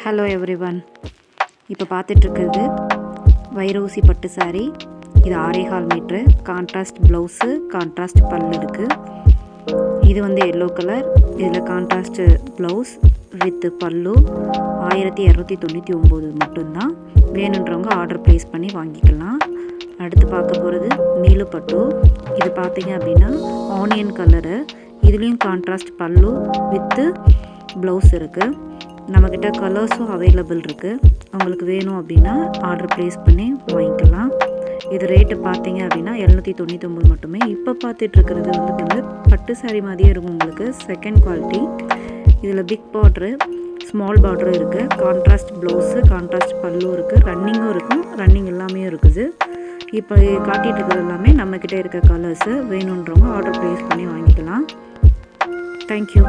Hello everyone, இப்போ பார்த்துட்ருக்கிறது வைரோசி பட்டு சாரீ. இது 6.25 மீட்ரு, கான்ட்ராஸ்ட் ப்ளவுஸு, கான்ட்ராஸ்ட் பல்லு இருக்குது. இது வந்து எல்லோ கலர். இதில் கான்ட்ராஸ்ட் ப்ளவுஸ் வித் பல்லு 1299 மட்டும்தான். வேணுன்றவங்க ஆர்டர் ப்ளேஸ் பண்ணி வாங்கிக்கலாம். அடுத்து பார்க்க போகிறது மீலு பட்டு. இது பார்த்தீங்க அப்படின்னா ஆனியன் கலரு. இதுலேயும் கான்ட்ராஸ்ட் பல்லு வித்து ப்ளவுஸ் இருக்குது. நம்மக்கிட்ட கலர்ஸும் அவைலபிள் இருக்குது. உங்களுக்கு வேணும் அப்படின்னா ஆர்டர் ப்ளேஸ் பண்ணி வாங்கிக்கலாம். இது ரேட்டு பார்த்தீங்க அப்படின்னா 799 மட்டுமே. இப்போ பார்த்துட்ருக்கிறது வந்து பட்டு சாரீ மாதிரியே இருக்கும் உங்களுக்கு. Second quality. இதில் பிக் பார்ட்ரு, ஸ்மால் பார்டரும் இருக்குது. கான்ட்ராஸ்ட் ப்ளவுஸு, கான்ட்ராஸ்ட் பல்லு இருக்குது. ரன்னிங்கும் இருக்கும், ரன்னிங் எல்லாமே இருக்குது. இப்போ காட்டிகிட்டு இருக்கிறது எல்லாமே நம்மக்கிட்ட இருக்க கலர்ஸு. வேணுன்றவங்க ஆர்டர் ப்ளேஸ் பண்ணி வாங்கிக்கலாம். தேங்க்யூ.